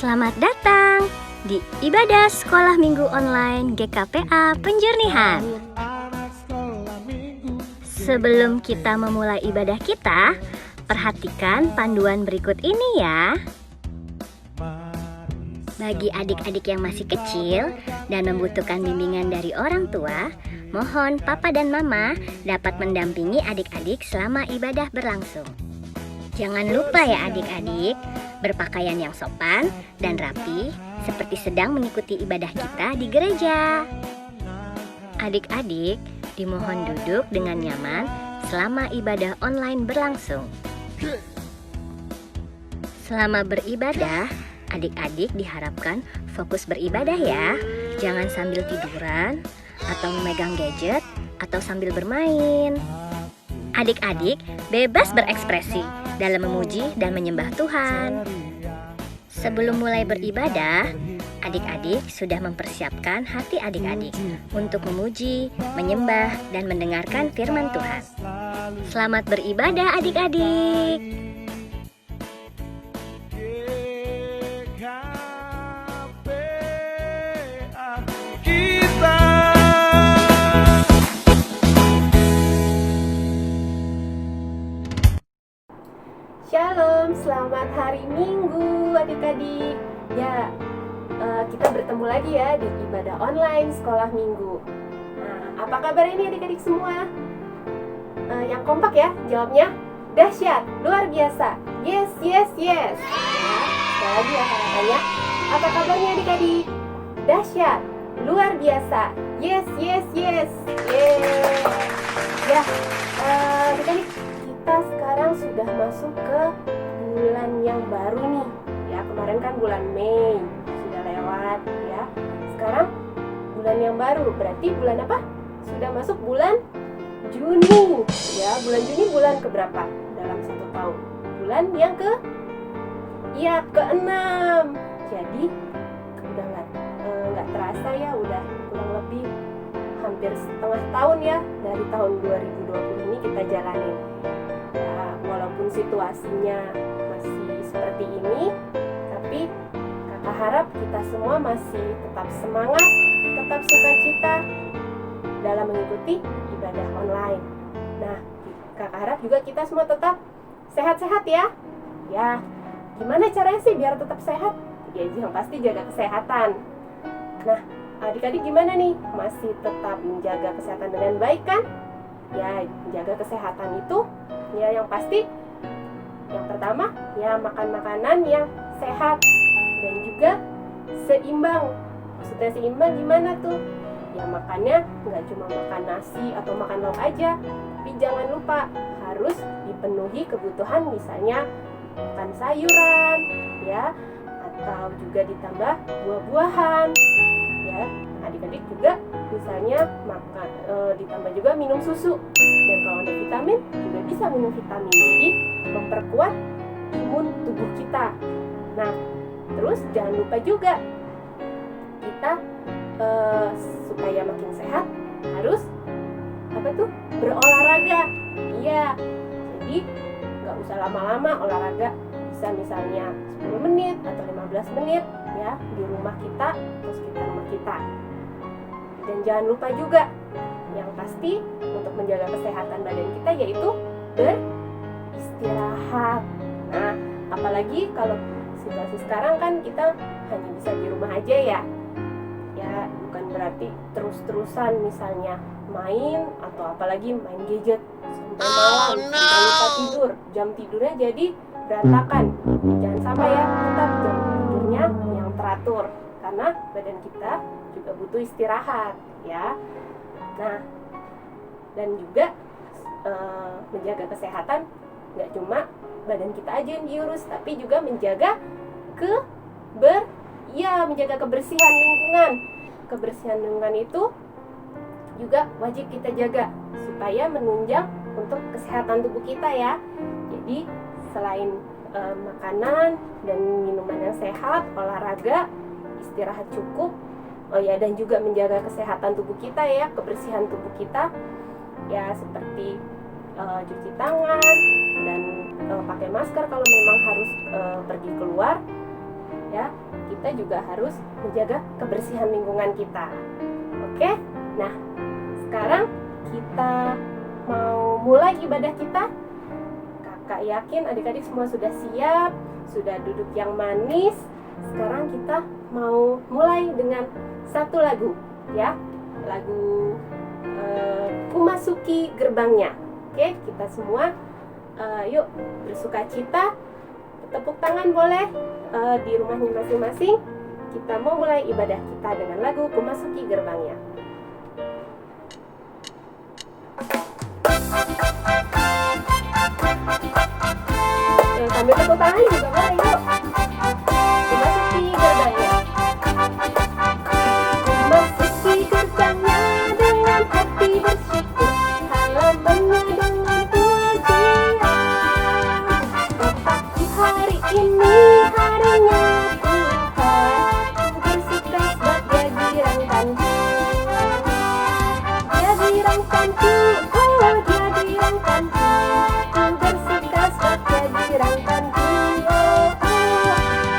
Selamat datang di Ibadah Sekolah Minggu Online GKPA Penjernihan. Sebelum kita memulai ibadah kita, perhatikan panduan berikut ini ya. Bagi adik-adik yang masih kecil dan membutuhkan bimbingan dari orang tua, mohon papa dan mama dapat mendampingi adik-adik selama ibadah berlangsung. Jangan lupa ya adik-adik, berpakaian yang sopan dan rapi seperti sedang mengikuti ibadah kita di gereja. Adik-adik dimohon duduk dengan nyaman selama ibadah online berlangsung. Selama beribadah, adik-adik diharapkan fokus beribadah ya. Jangan sambil tiduran atau memegang gadget atau sambil bermain. Adik-adik bebas berekspresi dalam memuji dan menyembah Tuhan. Sebelum mulai beribadah, adik-adik sudah mempersiapkan hati adik-adik untuk memuji, menyembah, dan mendengarkan firman Tuhan. Selamat beribadah adik-adik. Shalom, selamat hari Minggu adik-adik. Ya, kita bertemu lagi ya di ibadah online sekolah Minggu. Nah, apa kabar ini adik-adik semua? Yang kompak ya jawabnya. Dahsyat, luar biasa. Yes, yes, yes. Sekali lagi ya kata-katanya. Apa kabarnya adik-adik? Dahsyat, luar biasa. Yes, yes, yes. Yeay. Ya, adik-adik, kita sekarang sudah masuk ke bulan yang baru nih. Ya, kemarin kan bulan Mei sudah lewat ya. Sekarang bulan yang baru, berarti bulan apa? Sudah masuk bulan Juni. Ya, bulan Juni bulan keberapa dalam satu tahun? Bulan yang ke-6. Jadi udah nggak terasa ya, udah kurang lebih hampir setengah tahun ya dari tahun 2020 ini kita jalanin. Ya, walaupun situasinya masih seperti ini, tapi kakak harap kita semua masih tetap semangat, tetap sukacita dalam mengikuti ibadah online. Nah, kakak harap juga kita semua tetap sehat-sehat ya. Ya, gimana caranya sih biar tetap sehat? Ya, yang pasti jaga kesehatan. Nah, adik-adik gimana nih? Masih tetap menjaga kesehatan dengan baik kan? Ya, menjaga kesehatan itu ya yang pasti yang pertama ya makan makanan yang sehat dan juga seimbang. Maksudnya seimbang gimana tuh? Ya makannya nggak cuma makan nasi atau makan lauk aja, tapi jangan lupa harus dipenuhi kebutuhan, misalnya makan sayuran ya, atau juga ditambah buah-buahan ya. Adik-adik juga misalnya makan ditambah juga minum susu, dan kalau ada vitamin juga bisa minum vitamin, jadi memperkuat imun tubuh kita. Nah, terus jangan lupa juga kita supaya makin sehat harus berolahraga. Iya, jadi nggak usah lama-lama olahraga, bisa misalnya 10 menit atau 15 menit ya di rumah kita atau sekitar rumah kita. Dan jangan lupa juga yang pasti untuk menjaga kesehatan badan kita yaitu beristirahat. Nah, apalagi kalau situasi sekarang kan kita hanya bisa di rumah aja ya. Ya, bukan berarti terus-terusan misalnya main atau apalagi main gadget sampai malam, sampai lupa tidur. Jam tidurnya jadi berantakan. Jangan sampai ya, tetap jam tidurnya yang teratur karena badan kita juga butuh istirahat ya. Nah, dan juga menjaga kesehatan nggak cuma badan kita aja yang diurus, tapi juga menjaga menjaga kebersihan lingkungan. Kebersihan lingkungan itu juga wajib kita jaga supaya menunjang untuk kesehatan tubuh kita ya. Jadi selain makanan dan minuman yang sehat, olahraga, istirahat cukup, dan juga menjaga kesehatan tubuh kita ya, kebersihan tubuh kita ya, seperti cuci tangan dan pakai masker kalau memang harus pergi keluar ya. kita juga harus menjaga kebersihan lingkungan kita. Oke? Nah, sekarang kita mau mulai ibadah kita. Kakak yakin adik-adik semua sudah siap, sudah duduk yang manis. Sekarang kita mau mulai dengan satu lagu, ya. Lagu Kumasuki Gerbangnya. Oke, kita semua yuk bersukacita. Tepuk tangan boleh di rumahnya masing-masing. Kita mau mulai ibadah kita dengan lagu Kumasuki Gerbangnya. Sambil tepuk tangan juga boleh, yuk. Kumasuki gerbangnya. Kumasuki gerbangnya dengan hati bersyukur, halamannya dengan pujian. Tetapi hari ini harinya Tuhan, bersuka sebab Dia girangkanku. Dia girangkanku, oh Dia girangkanku. Bersuka sebab Dia girangkanku, oh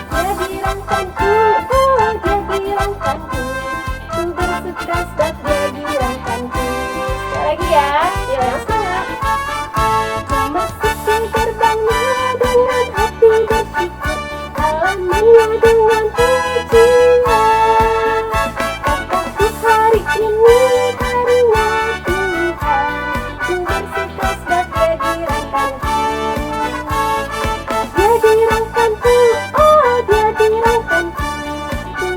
Dia girangkanku, oh Dia girangkanku. Bersuka sebab Dia girangkanku. Sekali lagi ya, yuk yang semangat. Kumasuki gerbangnya dengan hati bersyukur, halamannya dengan pujian. Kataku hari ini harinya Tuhan, bersuka sebab Dia girangkanku. Dia girangkanku, oh Dia girangkanku.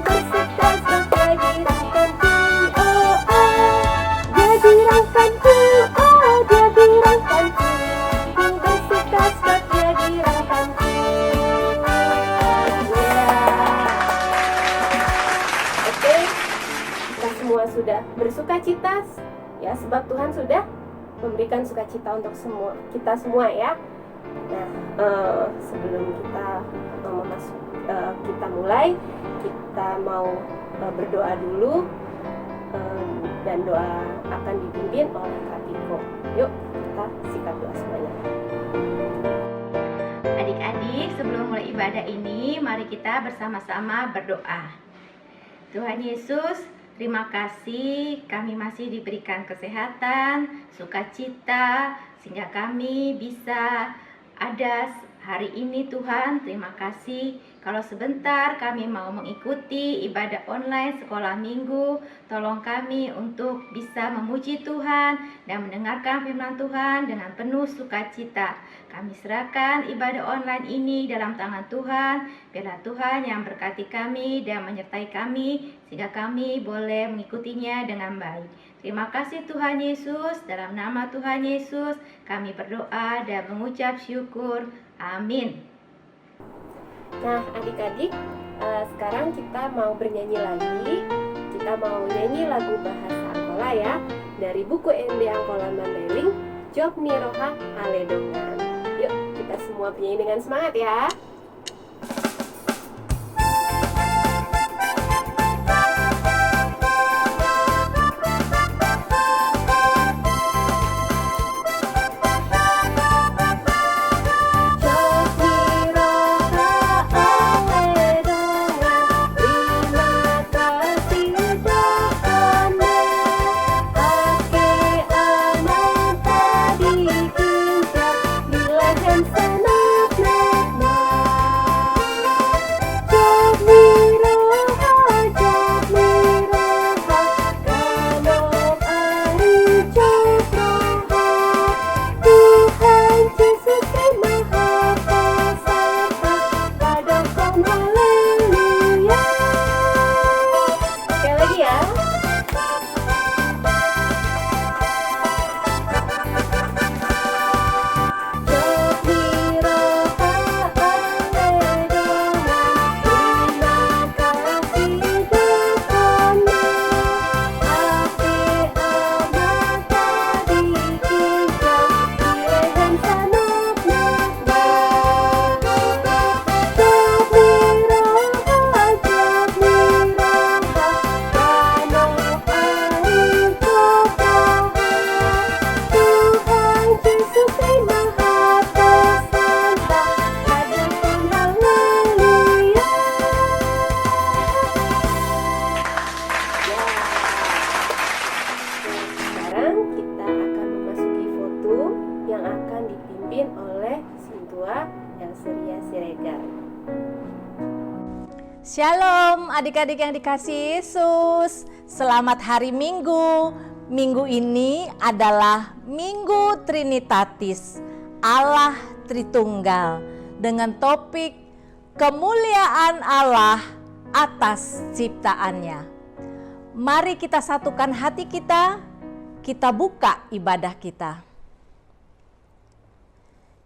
Bersuka sebab Dia girangkanku, oh Dia girangkanku, oh Dia girangkanku. Bersuka sebab Dia girangkanku. Oke, kita semua sudah bersukacita ya, sebab Tuhan sudah memberikan sukacita untuk kita semua ya. Nah, sebelum kita mulai, kita mau berdoa dulu, dan doa akan dipimpin oleh Kak Piko. Yuk kita sikat doa semuanya. Adik-adik, sebelum mulai ibadah ini, mari kita bersama-sama berdoa. Tuhan Yesus, terima kasih kami masih diberikan kesehatan, sukacita, sehingga kami bisa ada hari ini. Tuhan, terima kasih. Kalau sebentar kami mau mengikuti ibadah online sekolah minggu, tolong kami untuk bisa memuji Tuhan dan mendengarkan firman Tuhan dengan penuh sukacita. Kami serahkan ibadah online ini dalam tangan Tuhan. Biarlah Tuhan yang berkati kami dan menyertai kami, sehingga kami boleh mengikutinya dengan baik. Terima kasih Tuhan Yesus. Dalam nama Tuhan Yesus kami berdoa dan mengucap syukur. Amin. Nah adik-adik, sekarang kita mau bernyanyi lagi. Kita mau nyanyi lagu bahasa Angkola ya, dari buku MB Angkola Mandailing, Job Niroha Aledongan. Yuk kita semua bernyanyi dengan semangat ya. Senat Shalom adik-adik yang dikasihi Yesus. Selamat hari Minggu. Minggu ini adalah Minggu Trinitatis, Allah Tritunggal, dengan topik kemuliaan Allah atas ciptaannya. Mari kita satukan hati kita buka ibadah kita.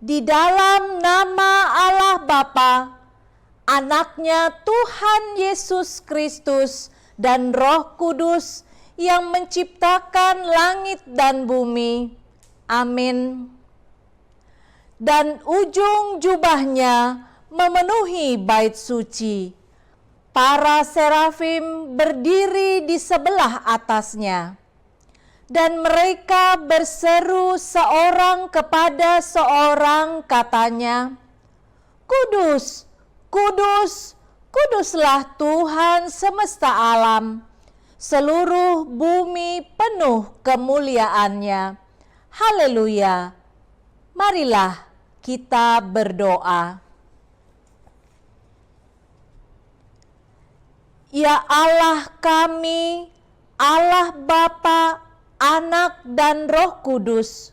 Di dalam nama Allah Bapa, Anaknya Tuhan Yesus Kristus dan Roh Kudus yang menciptakan langit dan bumi. Amin. Dan ujung jubahnya memenuhi bait suci. Para serafim berdiri di sebelah atasnya. Dan mereka berseru seorang kepada seorang, katanya, Kudus, Kudus, kuduslah Tuhan semesta alam. Seluruh bumi penuh kemuliaannya. Haleluya. Marilah kita berdoa. Ya Allah kami, Allah Bapa, Anak dan Roh Kudus,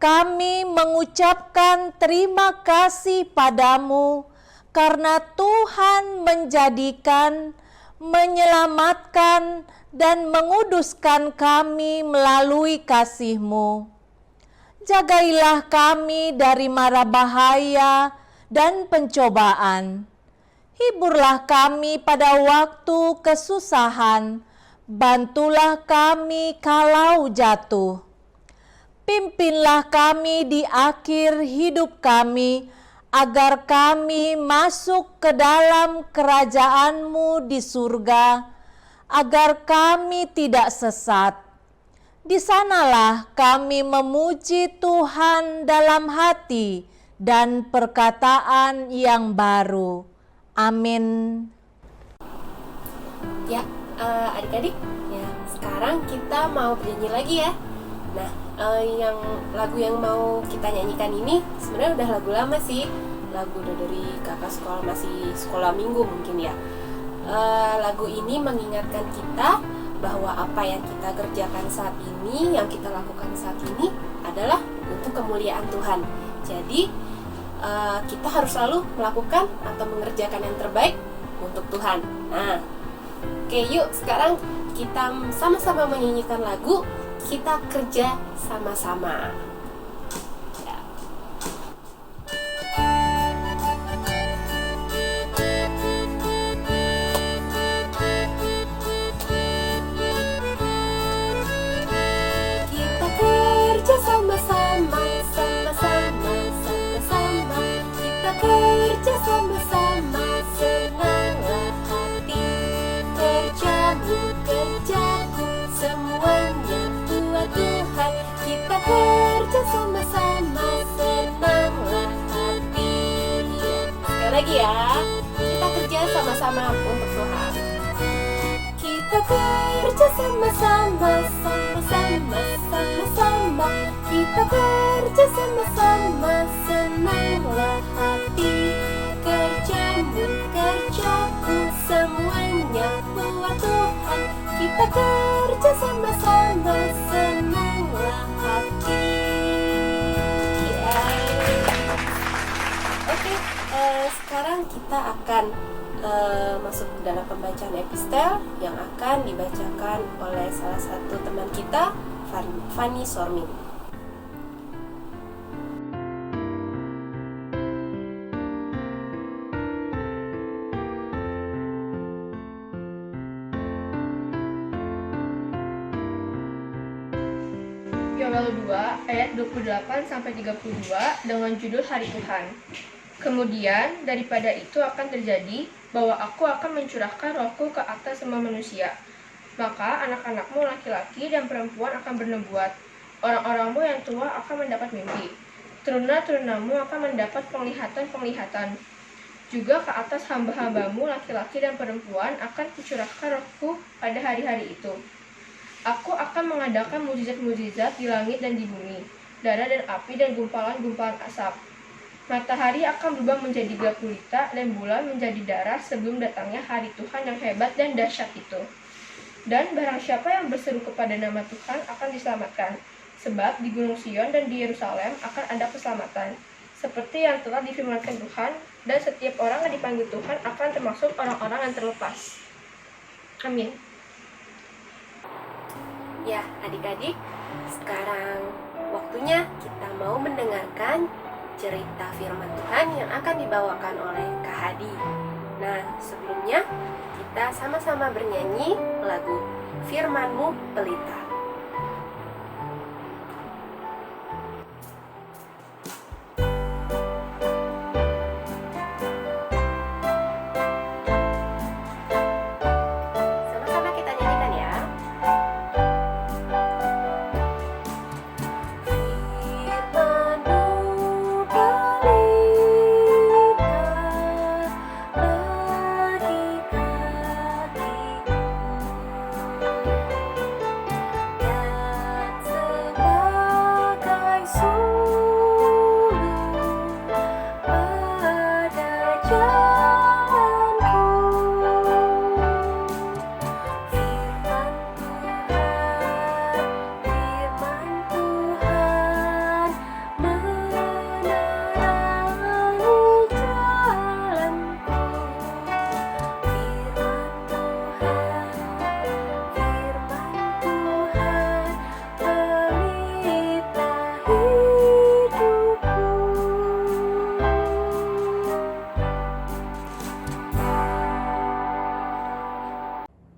kami mengucapkan terima kasih padamu karena Tuhan menjadikan, menyelamatkan, dan menguduskan kami melalui kasih-Mu. Jagailah kami dari mara bahaya dan pencobaan. Hiburlah kami pada waktu kesusahan. Bantulah kami kalau jatuh. Pimpinlah kami di akhir hidup kami, agar kami masuk ke dalam kerajaan-Mu di surga, agar kami tidak sesat. Di sanalah kami memuji Tuhan dalam hati dan perkataan yang baru. Amin. Ya, adik-adik, ya sekarang kita mau bernyanyi lagi ya. Nah, yang lagu yang mau kita nyanyikan ini sebenarnya udah lagu lama sih. Lagu udah dari kakak sekolah, masih sekolah minggu mungkin ya. Lagu ini mengingatkan kita bahwa apa yang kita kerjakan saat ini, yang kita lakukan saat ini adalah untuk kemuliaan Tuhan. Jadi kita harus selalu melakukan atau mengerjakan yang terbaik untuk Tuhan. Nah, oke, yuk sekarang kita sama-sama menyanyikan lagu Kita Kerja Sama-sama. Kita kerja sama-sama, sama-sama, sama-sama. Kita kerja sama-sama, senanglah hati. Kerjamu, kerjaku, semuanya buat Tuhan. Kita kerja sama-sama, senanglah hati. Sekali lagi ya, kita kerja sama-sama untuk Tuhan. Kita kerja sama-sama, sama-sama, sama-sama. Kita kerja sama-sama, senanglah hati. Kerjamu, kerjaku, semuanya buat Tuhan. Kita kerja sama-sama, senanglah hati. Oke, sekarang kita akan masuk dalam pembacaan epistel yang akan dibacakan oleh salah satu teman kita, Fanny Sormin. Yoel 2 ayat 28-32 dengan judul Hari Tuhan. Kemudian daripada itu akan terjadi bahwa aku akan mencurahkan rohku ke atas semua manusia. Maka anak-anakmu laki-laki dan perempuan akan bernubuat. Orang-orangmu yang tua akan mendapat mimpi. Teruna-terunamu akan mendapat penglihatan-penglihatan. Juga ke atas hamba-hambamu laki-laki dan perempuan akan kucurahkan rohku pada hari-hari itu. Aku akan mengadakan mukjizat-mukjizat di langit dan di bumi, darah dan api dan gumpalan-gumpalan asap. Matahari akan berubah menjadi gelap gulita dan bulan menjadi darah sebelum datangnya hari Tuhan yang hebat dan dahsyat itu. Dan barang siapa yang berseru kepada nama Tuhan akan diselamatkan. Sebab di Gunung Sion dan di Yerusalem akan ada keselamatan. Seperti yang telah difirmankan Tuhan, dan setiap orang yang dipanggil Tuhan akan termasuk orang-orang yang terlepas. Amin. Ya, adik-adik, sekarang waktunya kita mau mendengarkan cerita firman Tuhan yang akan dibawakan oleh Kak Hadi. Nah, sebelumnya kita sama-sama bernyanyi lagu Firman-Mu Pelita. Sama-sama kita nyanyikan ya.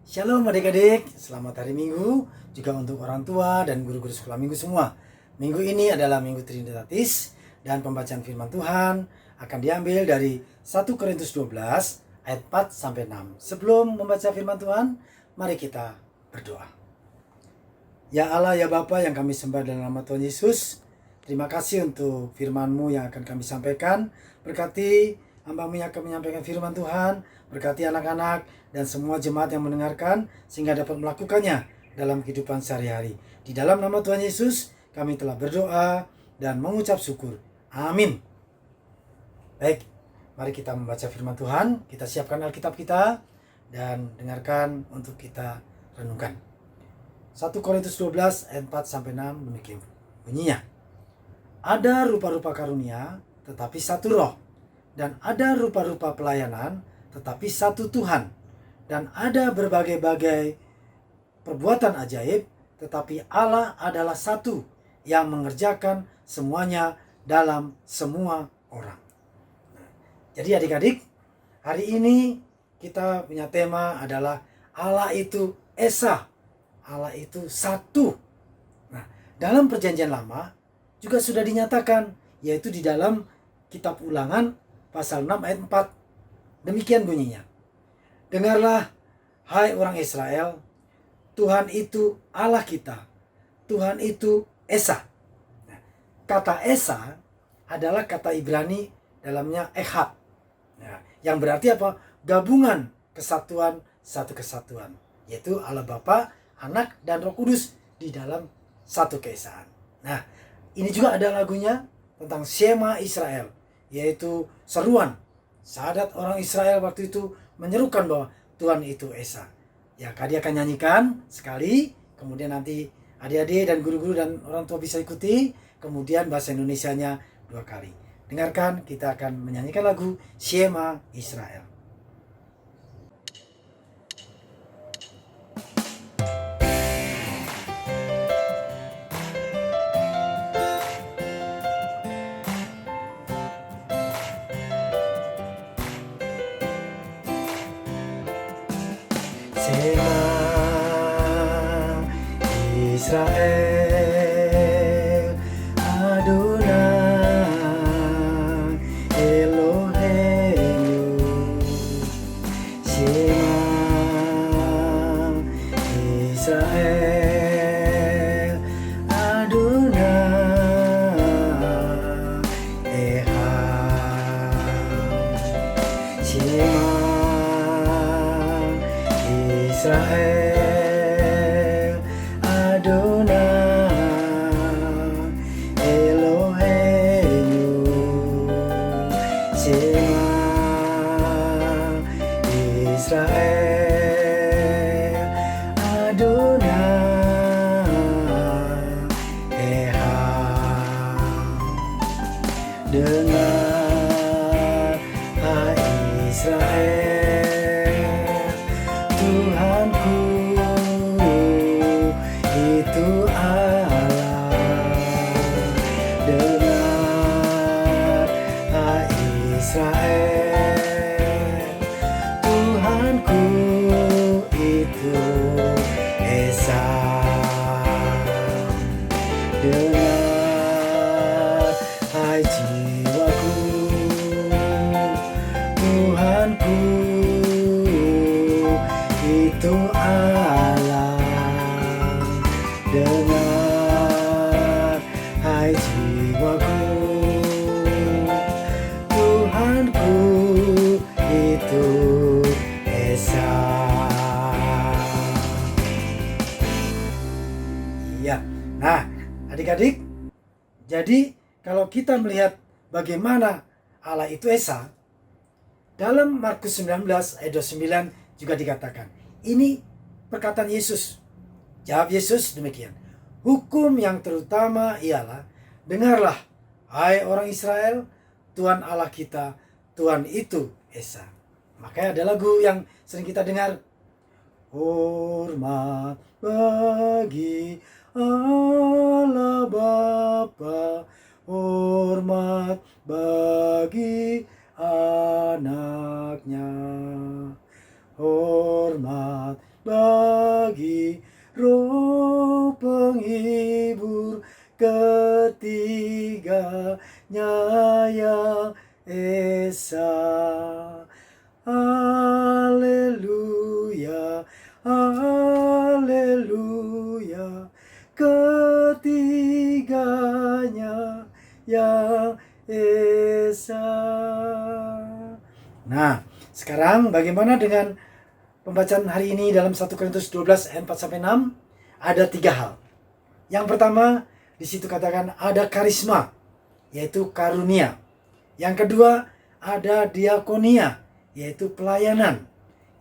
Shalom adik-adik, selamat hari Minggu juga untuk orang tua dan guru-guru sekolah minggu semua. Minggu ini adalah Minggu Trinitatis dan pembacaan firman Tuhan akan diambil dari 1 Korintus 12 ayat 4 sampai 6. Sebelum membaca firman Tuhan, mari kita berdoa. Ya Allah, ya Bapa yang kami sembah dalam nama Tuhan Yesus, terima kasih untuk firman-Mu yang akan kami sampaikan. Berkati hamba-Mu yang akan menyampaikan firman Tuhan, berkati anak-anak dan semua jemaat yang mendengarkan sehingga dapat melakukannya dalam kehidupan sehari-hari. Di dalam nama Tuhan Yesus kami telah berdoa dan mengucap syukur. Amin. Baik, mari kita membaca firman Tuhan. Kita siapkan Alkitab kita dan dengarkan untuk kita renungkan. 1 Korintus 12 ayat 4 sampai 6 demikian bunyinya. Ada rupa-rupa karunia tetapi satu roh, dan ada rupa-rupa pelayanan tetapi satu Tuhan, dan ada berbagai-bagai perbuatan ajaib, tetapi Allah adalah satu yang mengerjakan semuanya dalam semua orang. Jadi adik-adik, hari ini kita punya tema adalah Allah itu Esa, Allah itu satu. Nah, dalam perjanjian lama juga sudah dinyatakan, yaitu di dalam kitab Ulangan pasal 6 ayat 4. Demikian bunyinya. Dengarlah, hai orang Israel, Tuhan itu Allah kita, Tuhan itu Esa. Nah, kata Esa adalah kata Ibrani, dalamnya Echad. Nah, yang berarti apa? Gabungan, kesatuan, satu kesatuan. Yaitu Allah Bapa, Anak, dan Roh Kudus di dalam satu keesaan. Nah, ini juga ada lagunya tentang Shema Israel, yaitu seruan. Sahadat orang Israel waktu itu menyerukan bahwa Tuhan itu Esa. Ya, Kak akan nyanyikan sekali, kemudian nanti adik-adik dan guru-guru dan orang tua bisa ikuti, kemudian bahasa Indonesianya 2 kali. Dengarkan, kita akan menyanyikan lagu Shema Israel. Shema Israel, Adonai Eloheinu. Shema Israel, Adonai Echad. Shema Israel, Adonai Eloheinu. Tuhanku itu Allah. Dengar, hai Israel, Tuhanku itu Esa. Dengar, hai jiwaku, Tuhanku itu Allah. Dengar, hai jiwaku, Tuhanku itu Esa. Iya. Nah, adik-adik, jadi kalau kita melihat bagaimana Allah itu Esa, dalam Markus 19 ayat 29 juga dikatakan, ini perkataan Yesus. Jawab Yesus demikian, hukum yang terutama ialah, dengarlah, hai orang Israel, Tuhan Allah kita, Tuhan itu Esa. Makanya ada lagu yang sering kita dengar, hormat bagi Allah Bapa, hormat bagi anaknya, hormat bagi Roh penghibur ketiganya yang Esa. Haleluya, haleluya, ketiganya yang Esa. Nah, sekarang bagaimana dengan pembacaan hari ini dalam 1 Korintus 12 ayat 4-6? Ada 3 hal. Yang pertama, di situ katakan ada karisma, yaitu karunia. Yang kedua, ada diakonia, yaitu pelayanan.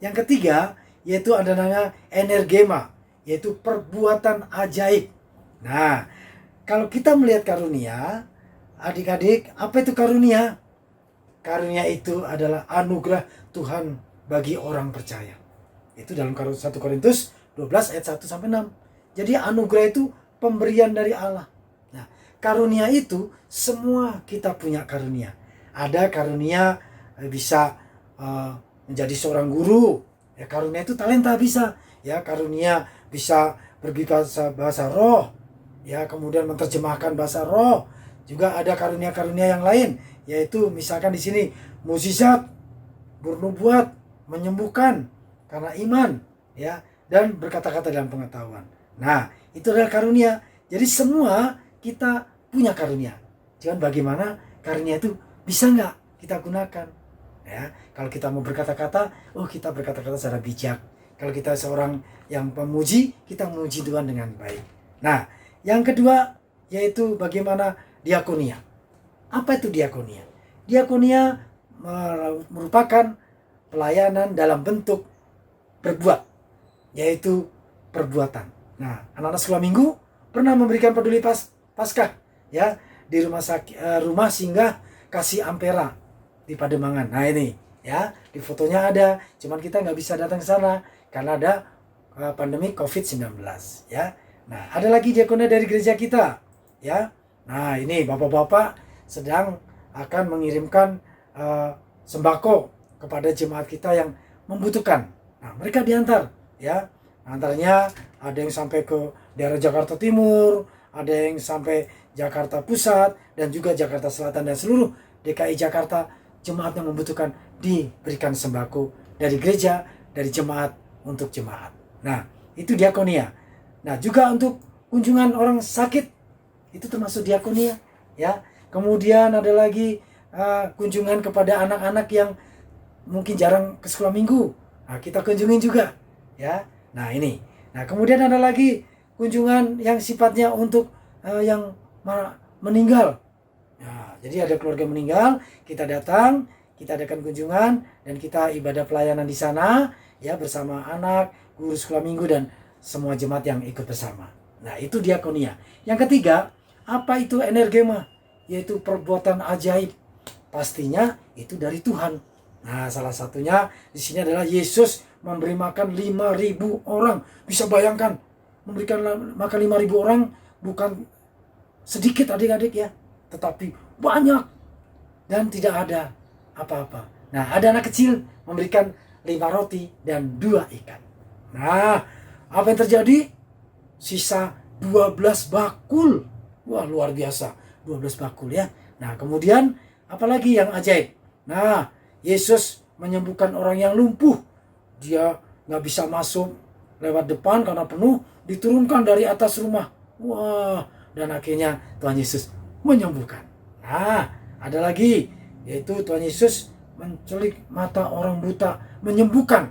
Yang ketiga, yaitu ada namanya energema, yaitu perbuatan ajaib. Nah, kalau kita melihat karunia, adik-adik, apa itu karunia? Karunia itu adalah anugerah Tuhan bagi orang percaya. Itu dalam 1 Korintus 12 ayat 1-6. Jadi anugerah itu pemberian dari Allah. Nah, karunia itu semua kita punya karunia. Ada karunia bisa menjadi seorang guru. Ya, karunia itu talenta bisa. Ya, karunia bisa berbahasa roh. Ya, kemudian menerjemahkan bahasa roh. Juga ada karunia-karunia yang lain, yaitu misalkan di sini mukjizat, bernubuat, menyembuhkan karena iman, ya, dan berkata-kata dalam pengetahuan. Nah, itu adalah karunia. Jadi semua kita punya karunia. Cuman bagaimana karunia itu bisa nggak kita gunakan? Ya, kalau kita mau berkata-kata, kita berkata-kata secara bijak. Kalau kita seorang yang pemuji, kita memuji Tuhan dengan baik. Nah, yang kedua yaitu bagaimana diakonia. Apa itu diakonia? Diakonia merupakan pelayanan dalam bentuk berbuat, yaitu perbuatan. Nah, anak-anak sekolah minggu pernah memberikan peduli Paskah, ya, di rumah singgah kasih Ampera di Pademangan. Nah ini, ya, di fotonya ada, cuman kita nggak bisa datang ke sana karena ada pandemi COVID-19, ya. Nah, ada lagi diakonia dari gereja kita, ya. Nah ini bapak-bapak sedang akan mengirimkan sembako kepada jemaat kita yang membutuhkan. Nah, mereka diantar, ya. Antaranya ada yang sampai ke daerah Jakarta Timur, ada yang sampai Jakarta Pusat, dan juga Jakarta Selatan dan seluruh DKI Jakarta. Jemaat yang membutuhkan diberikan sembako dari gereja, dari jemaat untuk jemaat. Nah, itu diakonia. Nah, juga untuk kunjungan orang sakit, itu termasuk diakonia, ya. Kemudian ada lagi kunjungan kepada anak-anak yang mungkin jarang ke sekolah minggu. Nah, kita kunjungin juga, ya. Nah, ini. Nah, kemudian ada lagi kunjungan yang sifatnya untuk yang meninggal. Nah, jadi ada keluarga meninggal, kita datang, kita adakan kunjungan, dan kita ibadah pelayanan di sana, ya, bersama anak, guru sekolah minggu, dan semua jemaat yang ikut bersama. Nah, itu diakonia. Yang ketiga, apa itu energema? Yaitu perbuatan ajaib. Pastinya itu dari Tuhan. Nah, salah satunya di sini adalah Yesus memberi makan 5.000 orang. Bisa bayangkan, memberikan makan 5.000 orang bukan sedikit adik-adik ya, tetapi banyak dan tidak ada apa-apa. Nah, ada anak kecil memberikan 5 roti dan 2 ikan. Nah, apa yang terjadi? Sisa 12 bakul. Wah, luar biasa. 12 bakul ya. Nah, kemudian apalagi yang ajaib? Nah, Yesus menyembuhkan orang yang lumpuh. Dia nggak bisa masuk lewat depan karena penuh, diturunkan dari atas rumah. Wah, dan akhirnya Tuhan Yesus menyembuhkan. Nah, ada lagi, yaitu Tuhan Yesus menculik mata orang buta, menyembuhkan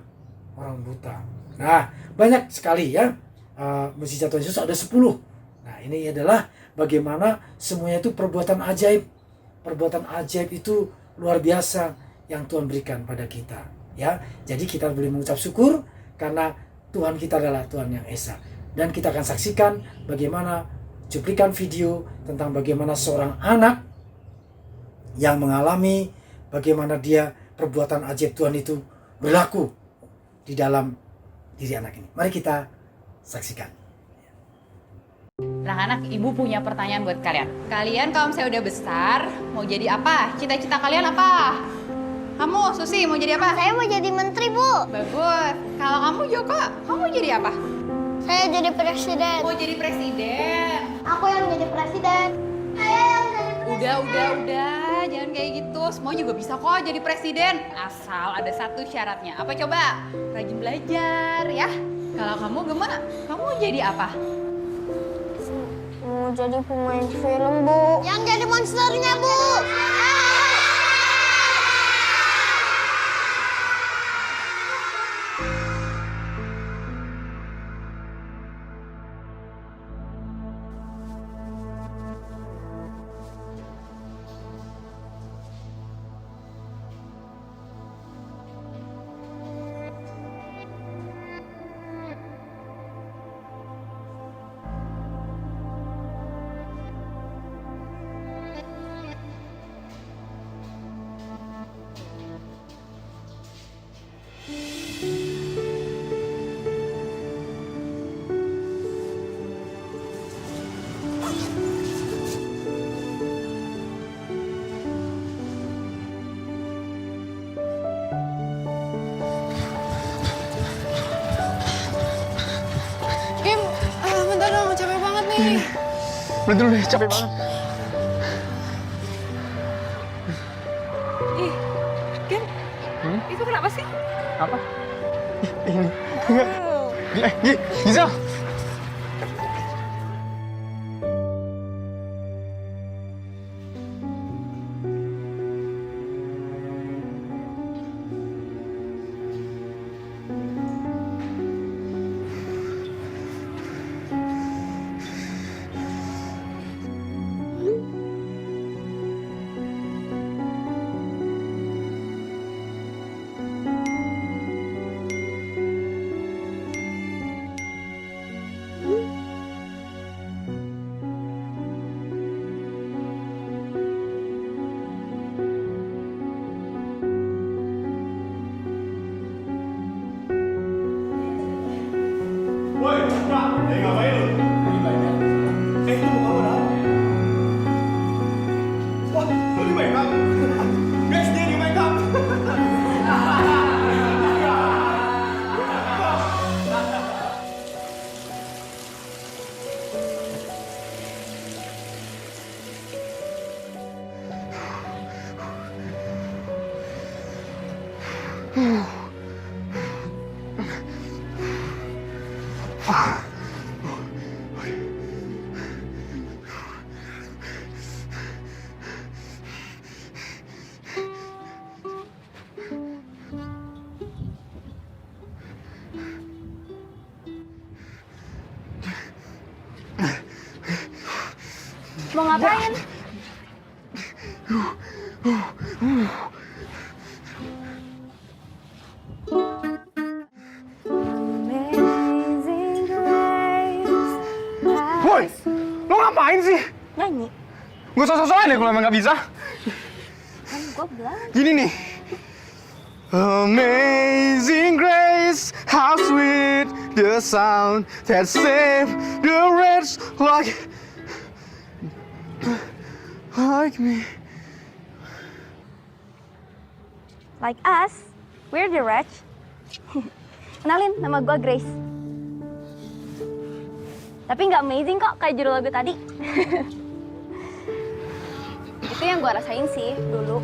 orang buta. Nah, banyak sekali ya. Mujizat Tuhan Yesus ada 10. Nah, ini adalah bagaimana semuanya itu perbuatan ajaib. Perbuatan ajaib itu luar biasa yang Tuhan berikan pada kita. Ya, jadi kita boleh mengucap syukur karena Tuhan kita adalah Tuhan yang esa. Dan kita akan saksikan bagaimana cuplikan video tentang bagaimana seorang anak yang mengalami bagaimana dia perbuatan ajaib Tuhan itu berlaku di dalam diri anak ini. Mari kita saksikan. Anak-anak, ibu punya pertanyaan buat kalian. Kalian kalau misalnya udah besar, mau jadi apa? Cita-cita kalian apa? Kamu, Susi, mau jadi apa? Saya mau jadi menteri, Bu. Bagus. Kalau kamu, Joko, kamu mau jadi apa? Saya jadi presiden. Mau jadi presiden. Aku yang jadi presiden. Saya yang jadi presiden. Udah. Jangan kayak gitu. Semua juga bisa kok jadi presiden. Asal ada satu syaratnya. Apa coba? Rajin belajar, ya. Kalau kamu, Gemma, kamu mau jadi apa? Mau jadi pemain film, Bu. Yang jadi monsternya, Bu. Kim, bentar dong, capek banget nih. Udah dulu deh, capek banget. Ih, Kim, itu kenapa sih? Apa? Ini. Gisel. Woi, Kak, lagi ngapain lu? Lagi belajar. Itu muka lu dah. Wah, lu di make up? Guys, dia di make up. Mau ngapain? Woi, lo ngapain sih? Nyanyi. Gue sosok-sosokan ya kalau emang gak bisa. Kan gue belajar. Gini nih, Amazing grace, how sweet the sound that saved the wretch like me. Like us, we're the wretch. Kenalin, nama gue Grace. Tapi nggak amazing kok kayak judul lagu tadi. Itu yang gue rasain sih dulu.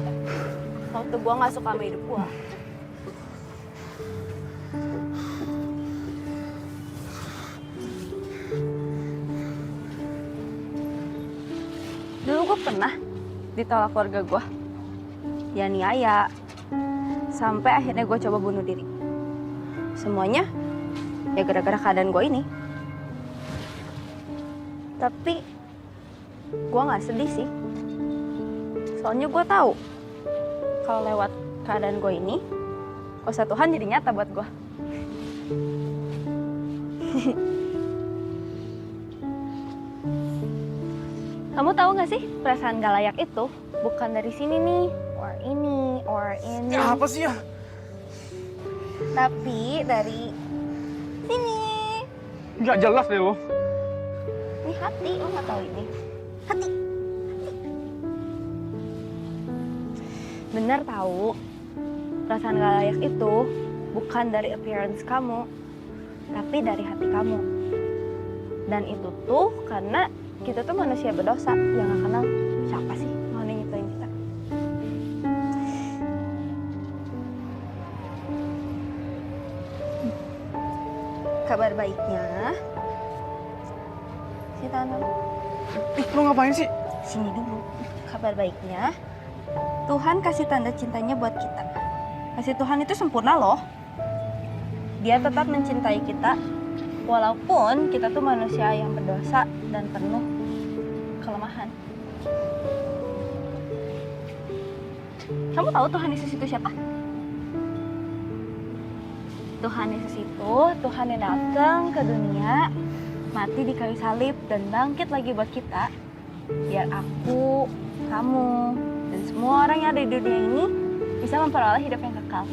Waktu gue nggak suka sama hidup gue. Dulu gue pernah ditolak keluarga gue. Ya niaya. Sampai akhirnya gue coba bunuh diri. Semuanya ya gara-gara keadaan gue ini. Tapi gue nggak sedih sih. Soalnya gue tahu kalau lewat keadaan gue ini, kuasa Tuhan jadi nyata buat gue. Kamu tahu nggak sih perasaan gak layak itu bukan dari sini nih, or ini. Apa sih ya? Tapi dari sini. Nggak jelas deh lo. Ini hati, lo nggak tahu ini. Hati. Bener tahu, perasaan gak layak itu bukan dari appearance kamu, tapi dari hati kamu. Dan itu tuh karena kita tuh manusia berdosa yang gak kenal siapa sih mau nyiptain kita. Kabar baiknya, si Tanam. Lo ngapain sih? Sini dulu. Kabar baiknya, Tuhan kasih tanda cintanya buat kita. Kasih Tuhan itu sempurna loh. Dia tetap mencintai kita, walaupun kita tuh manusia yang berdosa dan penuh kelemahan. Kamu tahu Tuhan Yesus itu siapa? Tuhan Yesus itu Tuhan yang datang ke dunia, mati di kayu salib dan bangkit lagi buat kita, biar aku, kamu, dan semua orang yang ada di dunia ini bisa memperoleh hidup yang kekal.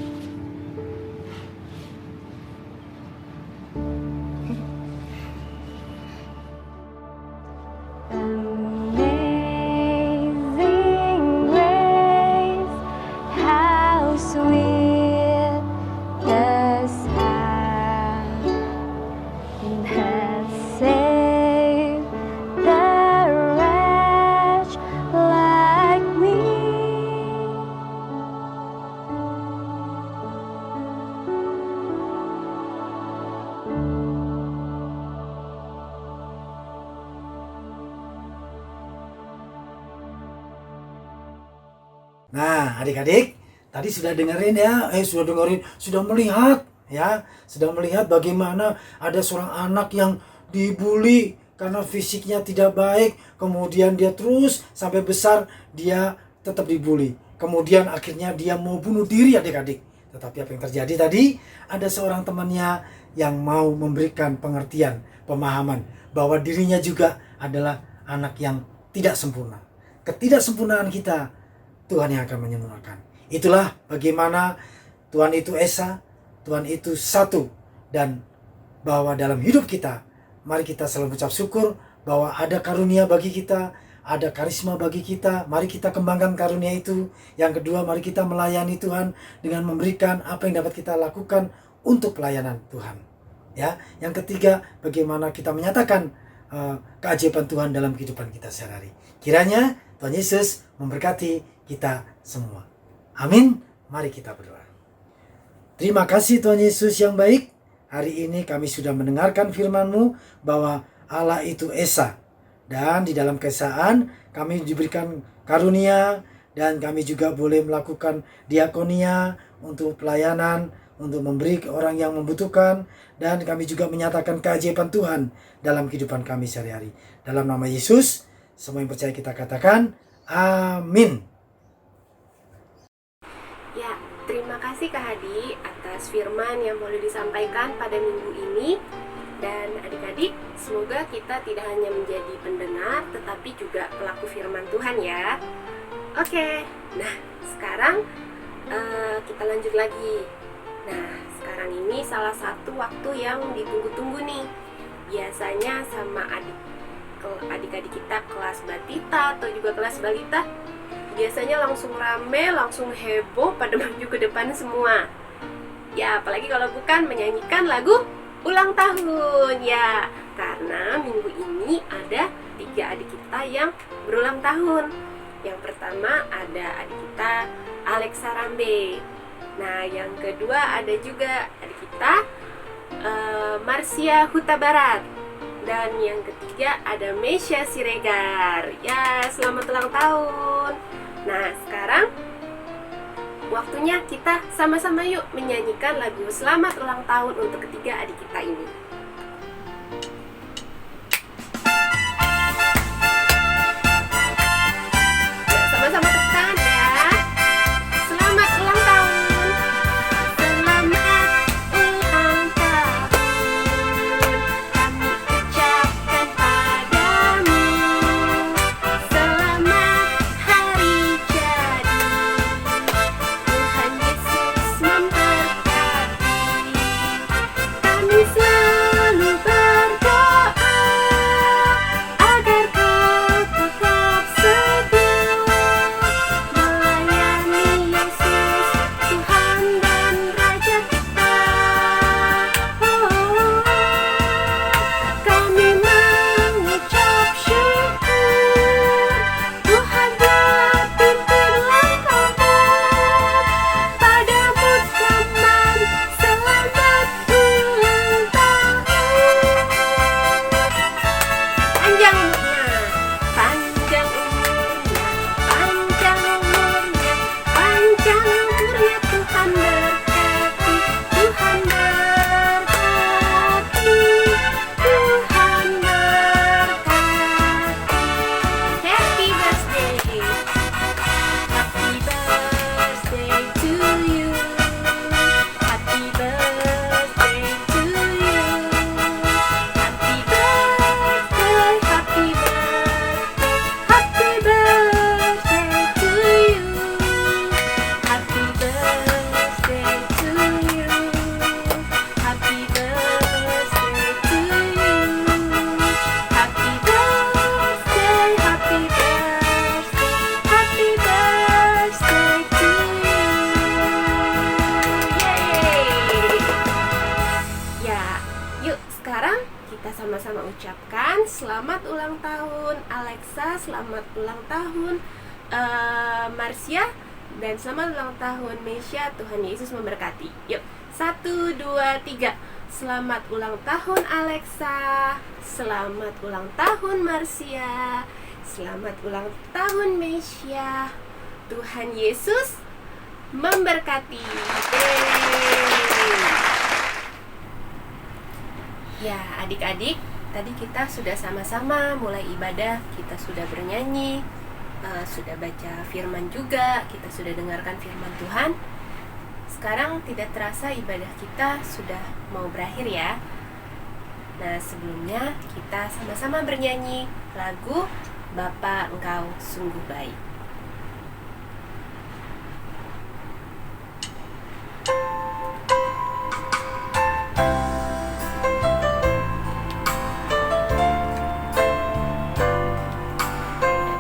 Nah, adik-adik, tadi sudah dengerin ya, sudah melihat ya, sudah melihat bagaimana ada seorang anak yang dibully karena fisiknya tidak baik, kemudian dia terus sampai besar dia tetap dibully. Kemudian akhirnya dia mau bunuh diri, adik-adik. Tetapi apa yang terjadi tadi? Ada seorang temannya yang mau memberikan pengertian, pemahaman bahwa dirinya juga adalah anak yang tidak sempurna. Ketidaksempurnaan kita Tuhan yang akan menyempurnakan. Itulah bagaimana Tuhan itu Esa, Tuhan itu satu. Dan bahwa dalam hidup kita, mari kita selalu mengucap syukur bahwa ada karunia bagi kita, ada karisma bagi kita. Mari kita kembangkan karunia itu. Yang kedua, mari kita melayani Tuhan dengan memberikan apa yang dapat kita lakukan untuk pelayanan Tuhan. Ya, yang ketiga, bagaimana kita menyatakan keajaiban Tuhan dalam kehidupan kita sehari-hari. Kiranya Tuhan Yesus memberkati kita semua. Amin. Mari kita berdoa. Terima kasih Tuhan Yesus yang baik. Hari ini kami sudah mendengarkan firman-Mu bahwa Allah itu Esa. Dan di dalam keesaan kami diberikan karunia dan kami juga boleh melakukan diakonia untuk pelayanan, untuk memberi ke orang yang membutuhkan, dan kami juga menyatakan keajaiban Tuhan dalam kehidupan kami sehari-hari. Dalam nama Yesus, semua yang percaya kita katakan, amin. Ya, terima kasih Kak Hadi atas firman yang boleh disampaikan pada minggu ini. Dan adik-adik, semoga kita tidak hanya menjadi pendengar, tetapi juga pelaku firman Tuhan ya. Oke, nah sekarang kita lanjut lagi. Nah, sekarang ini salah satu waktu yang ditunggu-tunggu nih. Biasanya sama adik-adik kita kelas batita atau juga kelas balita, biasanya langsung rame, langsung heboh pada maju ke depan semua. Ya, apalagi kalau bukan menyanyikan lagu ulang tahun ya. Karena minggu ini ada 3 adik kita yang berulang tahun. Yang pertama ada adik kita Alexa Rambe. Nah, yang kedua ada juga adik kita Marsia Huta Barat. Dan yang ketiga ada Mesya Siregar. Ya, selamat ulang tahun. Nah, sekarang waktunya kita sama-sama yuk menyanyikan lagu selamat ulang tahun untuk ketiga adik kita ini. Ya, sama-sama tekan ya. Selamat ulang tahun. Selamat ulang tahun. Kami ucapkan padamu. Selamat hari jadi. Tuhan Yesus memberkati. Kami selalu berdoa agar kau tetap setia melayani Yesus, Tuhan dan Raja kita. Kami mengucap syukur Tuhan telah pimpin langkahmu. Padamu Tuhan, selamat ulang tahun. Panjang umurnya, panjang umurnya, panjang umurnya, panjang umurnya. Tuhan berkati, Tuhan berkati, Tuhan berkati. Happy birthday, happy birthday to you, happy birthday to you, happy birthday, happy birthday, happy birthday to you, happy birthday to you, happy birthday to you, happy birthday, happy birthday to you. Yeay! Ya, yuk sekarang kita sama-sama ucapkan selamat ulang tahun Alexa, selamat ulang tahun Marsia, dan selamat ulang tahun Mesya. Tuhan Yesus memberkati. Yuk, 1, 2, 3. Selamat ulang tahun Alexa, selamat ulang tahun Marsia, selamat ulang tahun Mesya. Tuhan Yesus memberkati. Yeay. Ya, adik-adik, tadi kita sudah sama-sama mulai ibadah, kita sudah bernyanyi, sudah baca firman juga, kita sudah dengarkan firman Tuhan. Sekarang tidak terasa ibadah kita sudah mau berakhir ya. Nah, sebelumnya kita sama-sama bernyanyi lagu Bapa Engkau Sungguh Baik.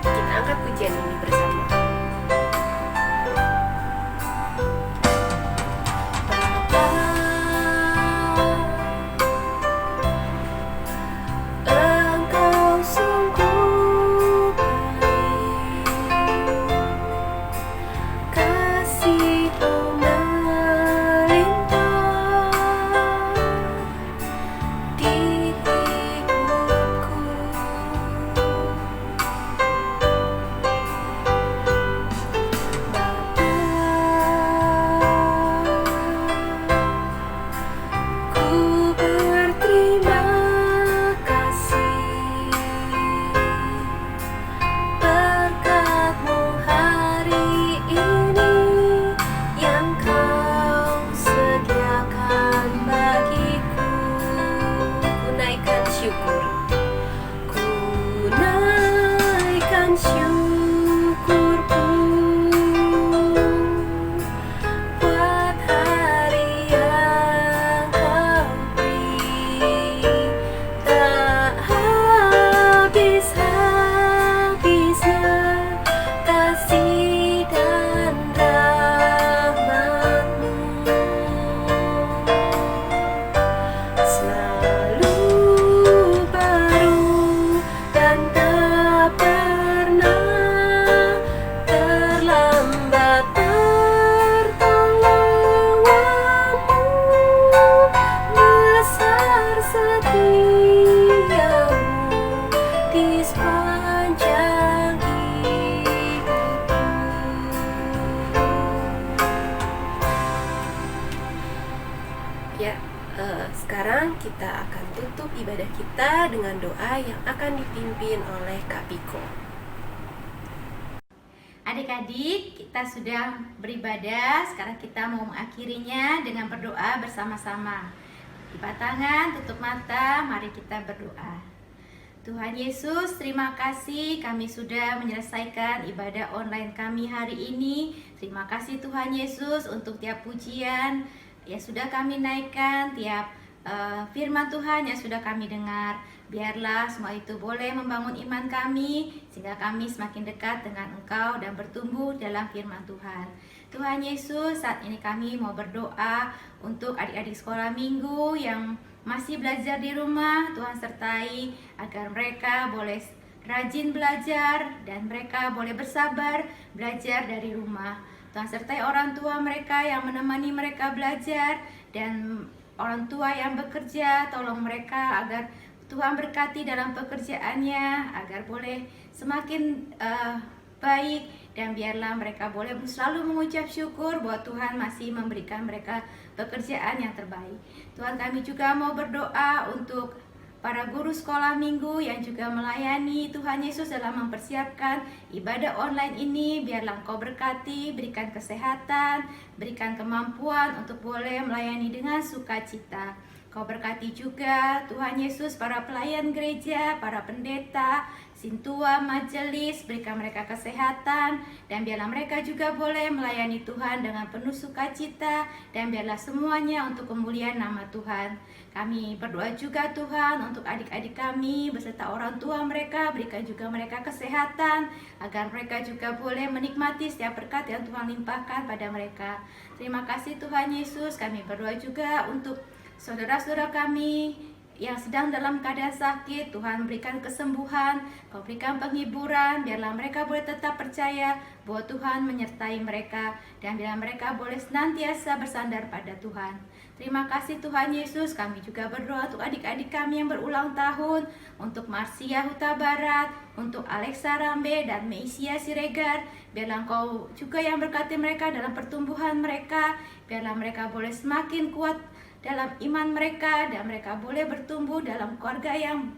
Kita angkat pujian ini bersama. Engkau sungguh baik, kasih-Mu melimpah di hidupku. Ku berterima kasih berkat-Mu hari ini yang Kau sediakan bagiku. Ku naikkan syukur, ku naikkan syukurku kita akan tutup ibadah kita dengan doa yang akan dipimpin oleh Kak Piko. Adik-adik, kita sudah beribadah, sekarang kita mau mengakhirinya dengan berdoa bersama-sama. Lipat tangan, tutup mata, mari kita berdoa. Tuhan Yesus, terima kasih kami sudah menyelesaikan ibadah online kami hari ini. Terima kasih Tuhan Yesus untuk tiap pujian yang sudah kami naikkan, tiap firman Tuhan yang sudah kami dengar. Biarlah semua itu boleh membangun iman kami, sehingga kami semakin dekat dengan Engkau dan bertumbuh dalam firman Tuhan. Tuhan Yesus, saat ini kami mau berdoa untuk adik-adik sekolah minggu yang masih belajar di rumah. Tuhan sertai agar mereka boleh rajin belajar dan mereka boleh bersabar belajar dari rumah. Tuhan sertai orang tua mereka yang menemani mereka belajar, dan orang tua yang bekerja, tolong mereka agar Tuhan berkati dalam pekerjaannya, agar boleh semakin baik, dan biarlah mereka boleh selalu mengucap syukur bahwa Tuhan masih memberikan mereka pekerjaan yang terbaik. Tuhan, kami juga mau berdoa untuk para guru sekolah minggu yang juga melayani Tuhan Yesus dalam mempersiapkan ibadah online ini. Biarlah Engkau berkati, berikan kesehatan, berikan kemampuan untuk boleh melayani dengan sukacita. Kau berkati juga Tuhan Yesus para pelayan gereja, para pendeta, sintua, majelis, berikan mereka kesehatan, dan biarlah mereka juga boleh melayani Tuhan dengan penuh sukacita, dan biarlah semuanya untuk kemuliaan nama Tuhan. Kami berdoa juga Tuhan untuk adik-adik kami beserta orang tua mereka, berikan juga mereka kesehatan agar mereka juga boleh menikmati setiap berkat yang Tuhan limpahkan pada mereka. Terima kasih Tuhan Yesus. Kami berdoa juga untuk saudara-saudara kami yang sedang dalam keadaan sakit. Tuhan berikan kesembuhan, Kau berikan penghiburan, biarlah mereka boleh tetap percaya bahwa Tuhan menyertai mereka, dan biarlah mereka boleh senantiasa bersandar pada Tuhan. Terima kasih Tuhan Yesus. Kami juga berdoa untuk adik-adik kami yang berulang tahun, untuk Marsia Huta Barat, untuk Alexa Rambe dan Meisia Siregar. Biarlah Engkau juga yang berkati mereka dalam pertumbuhan mereka, biarlah mereka boleh semakin kuat dalam iman mereka, dan mereka boleh bertumbuh dalam keluarga yang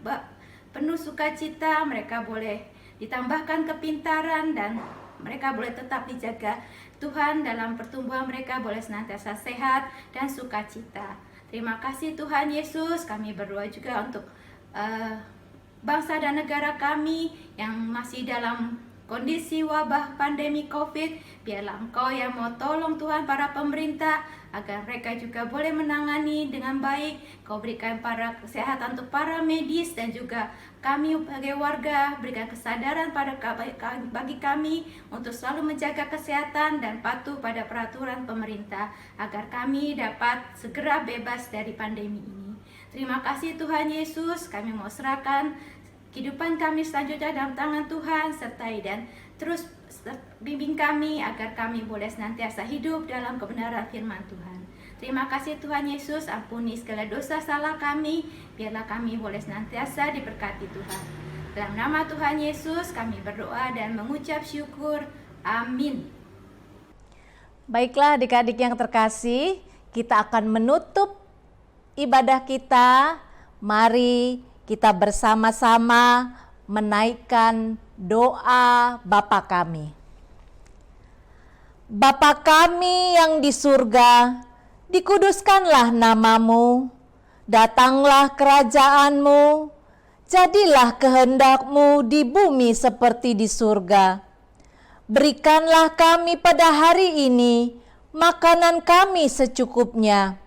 penuh sukacita. Mereka boleh ditambahkan kepintaran, dan mereka boleh tetap dijaga Tuhan dalam pertumbuhan mereka, boleh senantiasa sehat dan sukacita. Terima kasih Tuhan Yesus. Kami berdoa juga untuk bangsa dan negara kami yang masih dalam kondisi wabah pandemi COVID. Biarlah Engkau yang mau tolong Tuhan para pemerintah agar mereka juga boleh menangani dengan baik. Kau berikan para kesehatan untuk para medis, dan juga kami sebagai warga berikan kesadaran bagi kami untuk selalu menjaga kesehatan dan patuh pada peraturan pemerintah agar kami dapat segera bebas dari pandemi ini. Terima kasih Tuhan Yesus. Kami mau serahkan kehidupan kami selanjutnya dalam tangan Tuhan, sertai dan terus bimbing kami agar kami boleh senantiasa hidup dalam kebenaran firman Tuhan. Terima kasih Tuhan Yesus, ampuni segala dosa salah kami, biarlah kami boleh senantiasa diberkati Tuhan. Dalam nama Tuhan Yesus kami berdoa dan mengucap syukur. Amin. Baiklah adik-adik yang terkasih, kita akan menutup ibadah kita. Mari kita bersama-sama menaikkan doa Bapa kami. Bapa kami yang di surga, dikuduskanlah namamu, datanglah kerajaanmu, jadilah kehendakmu di bumi seperti di surga. Berikanlah kami pada hari ini makanan kami secukupnya,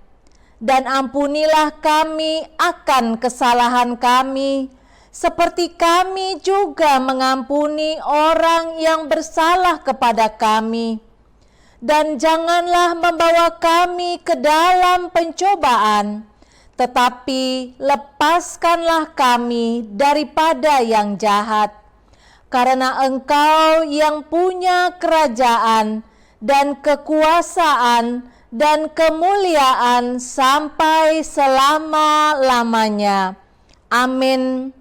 dan ampunilah kami akan kesalahan kami, seperti kami juga mengampuni orang yang bersalah kepada kami. Dan janganlah membawa kami ke dalam pencobaan, tetapi lepaskanlah kami daripada yang jahat. Karena Engkau yang punya kerajaan dan kekuasaan dan kemuliaan sampai selama-lamanya. Amin.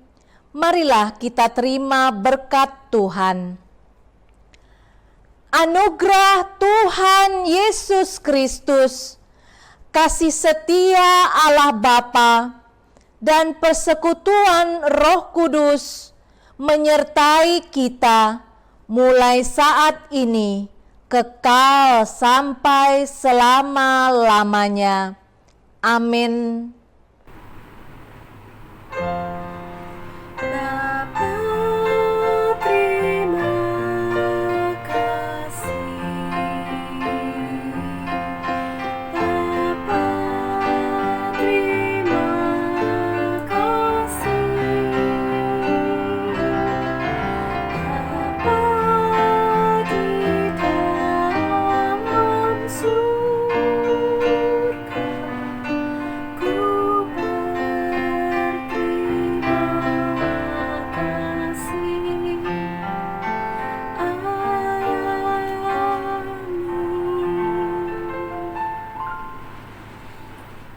Marilah kita terima berkat Tuhan. Anugerah Tuhan Yesus Kristus, kasih setia Allah Bapa, dan persekutuan Roh Kudus menyertai kita mulai saat ini kekal sampai selama-lamanya. Amin.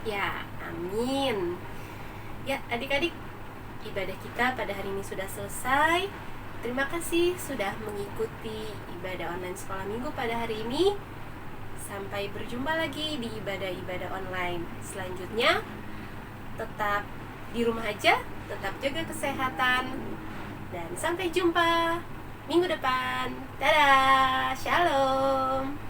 Ya, amin. Ya, adik-adik, ibadah kita pada hari ini sudah selesai. Terima kasih sudah mengikuti ibadah online sekolah minggu pada hari ini. Sampai berjumpa lagi di ibadah-ibadah online selanjutnya. Tetap di rumah aja, tetap jaga kesehatan, dan sampai jumpa minggu depan. Dadah, shalom.